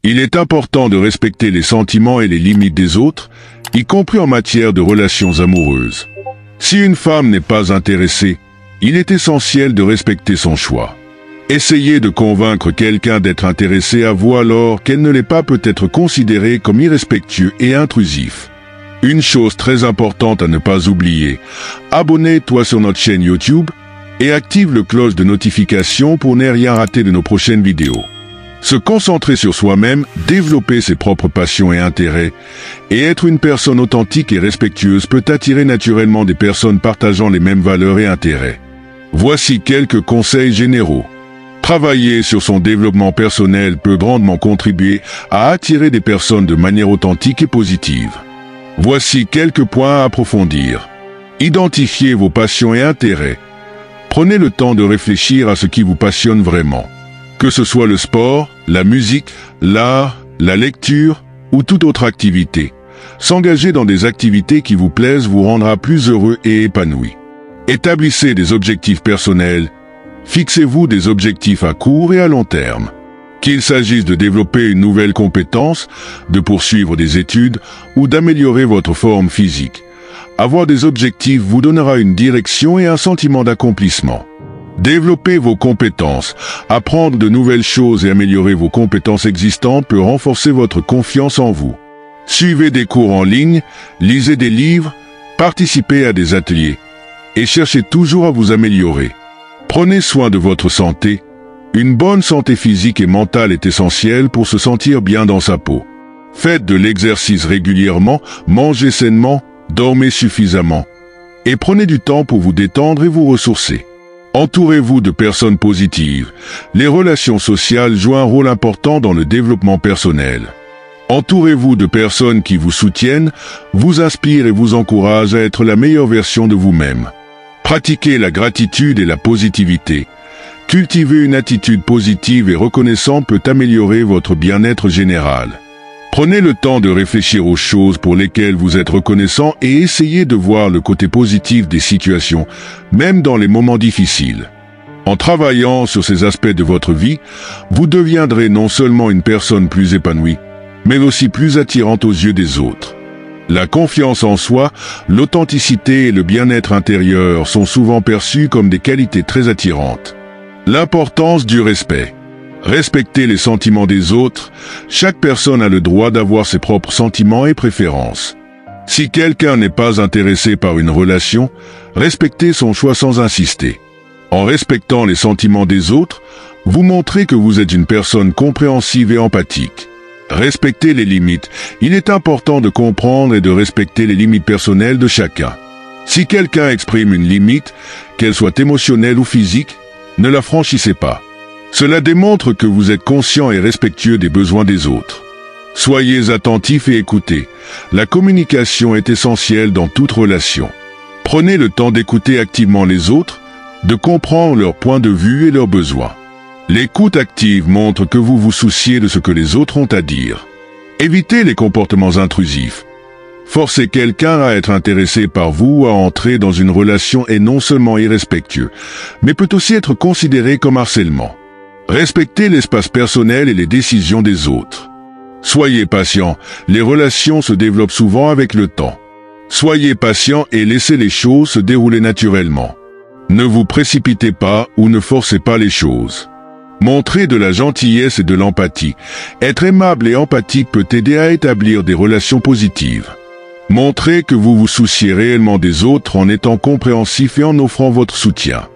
Il est important de respecter les sentiments et les limites des autres, y compris en matière de relations amoureuses. Si une femme n'est pas intéressée, il est essentiel de respecter son choix. Essayer de convaincre quelqu'un d'être intéressé à vous alors qu'elle ne l'est pas peut être considéré comme irrespectueux et intrusif. Une chose très importante à ne pas oublier, abonne-toi sur notre chaîne YouTube et active le cloche de notification pour ne rien rater de nos prochaines vidéos. Se concentrer sur soi-même, développer ses propres passions et intérêts, et être une personne authentique et respectueuse peut attirer naturellement des personnes partageant les mêmes valeurs et intérêts. Voici quelques conseils généraux. Travailler sur son développement personnel peut grandement contribuer à attirer des personnes de manière authentique et positive. Voici quelques points à approfondir. Identifiez vos passions et intérêts. Prenez le temps de réfléchir à ce qui vous passionne vraiment. Que ce soit le sport, la musique, l'art, la lecture ou toute autre activité. S'engager dans des activités qui vous plaisent vous rendra plus heureux et épanoui. Établissez des objectifs personnels. Fixez-vous des objectifs à court et à long terme. Qu'il s'agisse de développer une nouvelle compétence, de poursuivre des études ou d'améliorer votre forme physique. Avoir des objectifs vous donnera une direction et un sentiment d'accomplissement. Développer vos compétences, apprendre de nouvelles choses et améliorer vos compétences existantes peut renforcer votre confiance en vous. Suivez des cours en ligne, lisez des livres, participez à des ateliers et cherchez toujours à vous améliorer. Prenez soin de votre santé. Une bonne santé physique et mentale est essentielle pour se sentir bien dans sa peau. Faites de l'exercice régulièrement, mangez sainement, dormez suffisamment et prenez du temps pour vous détendre et vous ressourcer. Entourez-vous de personnes positives. Les relations sociales jouent un rôle important dans le développement personnel. Entourez-vous de personnes qui vous soutiennent, vous inspirent et vous encouragent à être la meilleure version de vous-même. Pratiquez la gratitude et la positivité. Cultiver une attitude positive et reconnaissante peut améliorer votre bien-être général. Prenez le temps de réfléchir aux choses pour lesquelles vous êtes reconnaissant et essayez de voir le côté positif des situations, même dans les moments difficiles. En travaillant sur ces aspects de votre vie, vous deviendrez non seulement une personne plus épanouie, mais aussi plus attirante aux yeux des autres. La confiance en soi, l'authenticité et le bien-être intérieur sont souvent perçus comme des qualités très attirantes. L'importance du respect. Respecter les sentiments des autres. Chaque personne a le droit d'avoir ses propres sentiments et préférences. Si quelqu'un n'est pas intéressé par une relation, respectez son choix sans insister. En respectant les sentiments des autres, vous montrez que vous êtes une personne compréhensive et empathique. Respectez les limites. Il est important de comprendre et de respecter les limites personnelles de chacun. Si quelqu'un exprime une limite, qu'elle soit émotionnelle ou physique, ne la franchissez pas. Cela démontre que vous êtes conscient et respectueux des besoins des autres. Soyez attentifs et écoutez. La communication est essentielle dans toute relation. Prenez le temps d'écouter activement les autres, de comprendre leurs points de vue et leurs besoins. L'écoute active montre que vous vous souciez de ce que les autres ont à dire. Évitez les comportements intrusifs. Forcer quelqu'un à être intéressé par vous ou à entrer dans une relation est non seulement irrespectueux, mais peut aussi être considéré comme harcèlement. Respectez l'espace personnel et les décisions des autres. Soyez patient, les relations se développent souvent avec le temps. Soyez patient et laissez les choses se dérouler naturellement. Ne vous précipitez pas ou ne forcez pas les choses. Montrez de la gentillesse et de l'empathie. Être aimable et empathique peut aider à établir des relations positives. Montrez que vous vous souciez réellement des autres en étant compréhensif et en offrant votre soutien.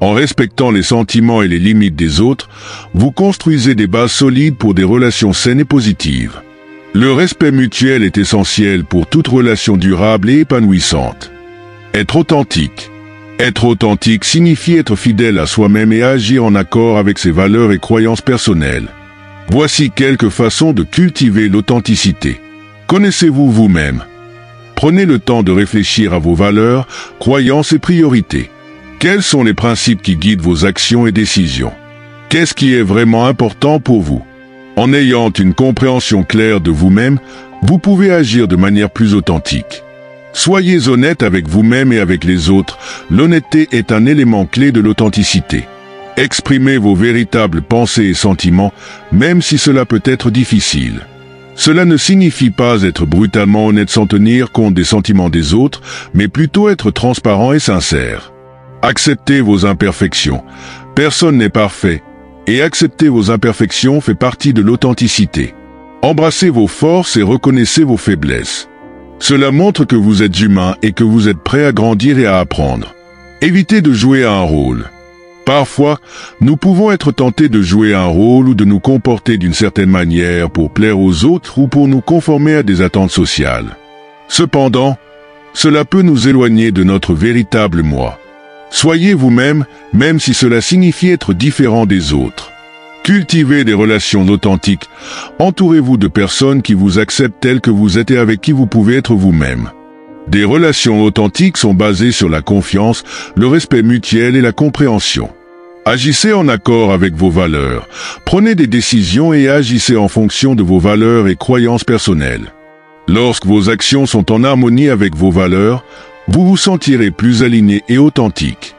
En respectant les sentiments et les limites des autres, vous construisez des bases solides pour des relations saines et positives. Le respect mutuel est essentiel pour toute relation durable et épanouissante. Être authentique. Être authentique signifie être fidèle à soi-même et agir en accord avec ses valeurs et croyances personnelles. Voici quelques façons de cultiver l'authenticité. Connaissez-vous vous-même. Prenez le temps de réfléchir à vos valeurs, croyances et priorités. Quels sont les principes qui guident vos actions et décisions? Qu'est-ce qui est vraiment important pour vous? En ayant une compréhension claire de vous-même, vous pouvez agir de manière plus authentique. Soyez honnête avec vous-même et avec les autres. L'honnêteté est un élément clé de l'authenticité. Exprimez vos véritables pensées et sentiments, même si cela peut être difficile. Cela ne signifie pas être brutalement honnête sans tenir compte des sentiments des autres, mais plutôt être transparent et sincère. Acceptez vos imperfections. Personne n'est parfait, et accepter vos imperfections fait partie de l'authenticité. Embrassez vos forces et reconnaissez vos faiblesses. Cela montre que vous êtes humain et que vous êtes prêt à grandir et à apprendre. Évitez de jouer à un rôle. Parfois, nous pouvons être tentés de jouer un rôle ou de nous comporter d'une certaine manière pour plaire aux autres ou pour nous conformer à des attentes sociales. Cependant, cela peut nous éloigner de notre véritable moi. Soyez vous-même, même si cela signifie être différent des autres. Cultivez des relations authentiques. Entourez-vous de personnes qui vous acceptent tels que vous êtes et avec qui vous pouvez être vous-même. Des relations authentiques sont basées sur la confiance, le respect mutuel et la compréhension. Agissez en accord avec vos valeurs. Prenez des décisions et agissez en fonction de vos valeurs et croyances personnelles. Lorsque vos actions sont en harmonie avec vos valeurs, vous vous sentirez plus aligné et authentique.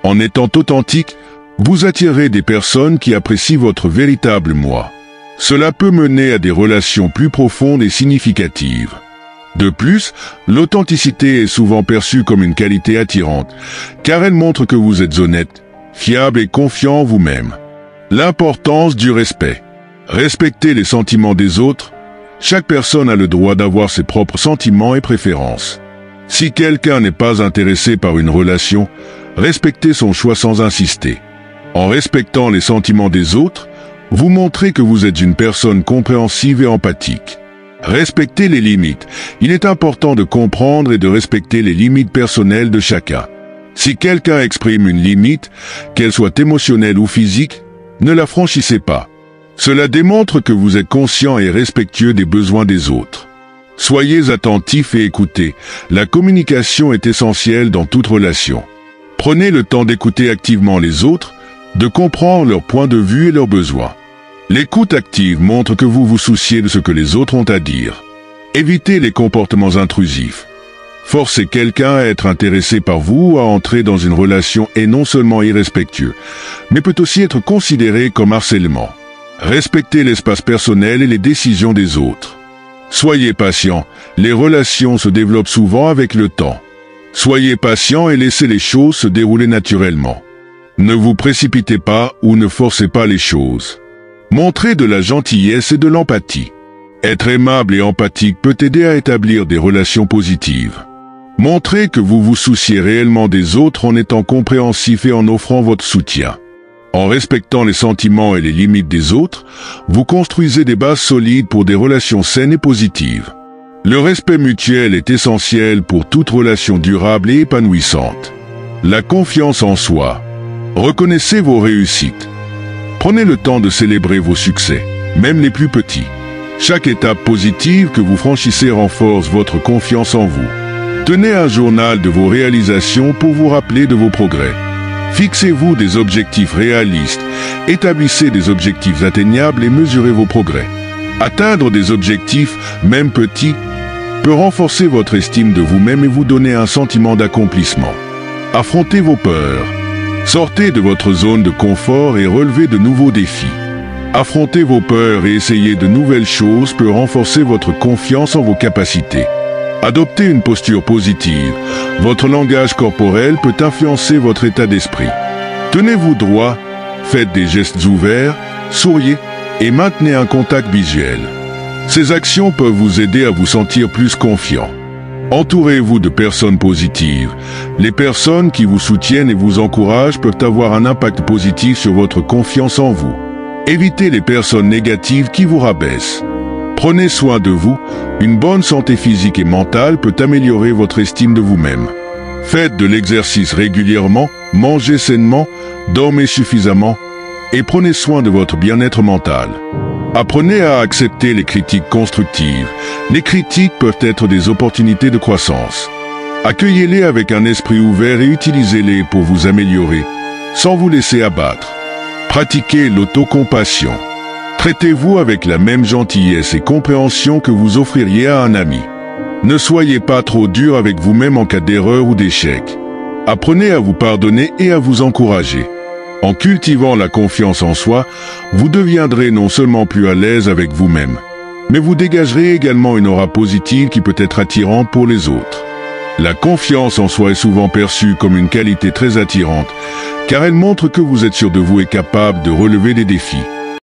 En étant authentique, vous attirerez des personnes qui apprécient votre véritable moi. Cela peut mener à des relations plus profondes et significatives. De plus, l'authenticité est souvent perçue comme une qualité attirante, car elle montre que vous êtes honnête, fiable et confiant en vous-même. L'importance du respect. Respectez les sentiments des autres. Chaque personne a le droit d'avoir ses propres sentiments et préférences. Si quelqu'un n'est pas intéressé par une relation, respectez son choix sans insister. En respectant les sentiments des autres, vous montrez que vous êtes une personne compréhensive et empathique. Respectez les limites. Il est important de comprendre et de respecter les limites personnelles de chacun. Si quelqu'un exprime une limite, qu'elle soit émotionnelle ou physique, ne la franchissez pas. Cela démontre que vous êtes conscient et respectueux des besoins des autres. Soyez attentifs et écoutez. La communication est essentielle dans toute relation. Prenez le temps d'écouter activement les autres, de comprendre leur point de vue et leurs besoins. L'écoute active montre que vous vous souciez de ce que les autres ont à dire. Évitez les comportements intrusifs. Forcer quelqu'un à être intéressé par vous ou à entrer dans une relation est non seulement irrespectueux, mais peut aussi être considéré comme harcèlement. Respectez l'espace personnel et les décisions des autres. Soyez patient, les relations se développent souvent avec le temps. Soyez patient et laissez les choses se dérouler naturellement. Ne vous précipitez pas ou ne forcez pas les choses. Montrez de la gentillesse et de l'empathie. Être aimable et empathique peut aider à établir des relations positives. Montrez que vous vous souciez réellement des autres en étant compréhensif et en offrant votre soutien. En respectant les sentiments et les limites des autres, vous construisez des bases solides pour des relations saines et positives. Le respect mutuel est essentiel pour toute relation durable et épanouissante. La confiance en soi. Reconnaissez vos réussites. Prenez le temps de célébrer vos succès, même les plus petits. Chaque étape positive que vous franchissez renforce votre confiance en vous. Tenez un journal de vos réalisations pour vous rappeler de vos progrès. Fixez-vous des objectifs réalistes, établissez des objectifs atteignables et mesurez vos progrès. Atteindre des objectifs, même petits, peut renforcer votre estime de vous-même et vous donner un sentiment d'accomplissement. Affrontez vos peurs. Sortez de votre zone de confort et relevez de nouveaux défis. Affronter vos peurs et essayer de nouvelles choses peut renforcer votre confiance en vos capacités. Adoptez une posture positive. Votre langage corporel peut influencer votre état d'esprit. Tenez-vous droit, faites des gestes ouverts, souriez et maintenez un contact visuel. Ces actions peuvent vous aider à vous sentir plus confiant. Entourez-vous de personnes positives. Les personnes qui vous soutiennent et vous encouragent peuvent avoir un impact positif sur votre confiance en vous. Évitez les personnes négatives qui vous rabaissent. Prenez soin de vous. Une bonne santé physique et mentale peut améliorer votre estime de vous-même. Faites de l'exercice régulièrement, mangez sainement, dormez suffisamment et prenez soin de votre bien-être mental. Apprenez à accepter les critiques constructives. Les critiques peuvent être des opportunités de croissance. Accueillez-les avec un esprit ouvert et utilisez-les pour vous améliorer, sans vous laisser abattre. Pratiquez l'autocompassion. Traitez-vous avec la même gentillesse et compréhension que vous offririez à un ami. Ne soyez pas trop dur avec vous-même en cas d'erreur ou d'échec. Apprenez à vous pardonner et à vous encourager. En cultivant la confiance en soi, vous deviendrez non seulement plus à l'aise avec vous-même, mais vous dégagerez également une aura positive qui peut être attirante pour les autres. La confiance en soi est souvent perçue comme une qualité très attirante, car elle montre que vous êtes sûr de vous et capable de relever des défis.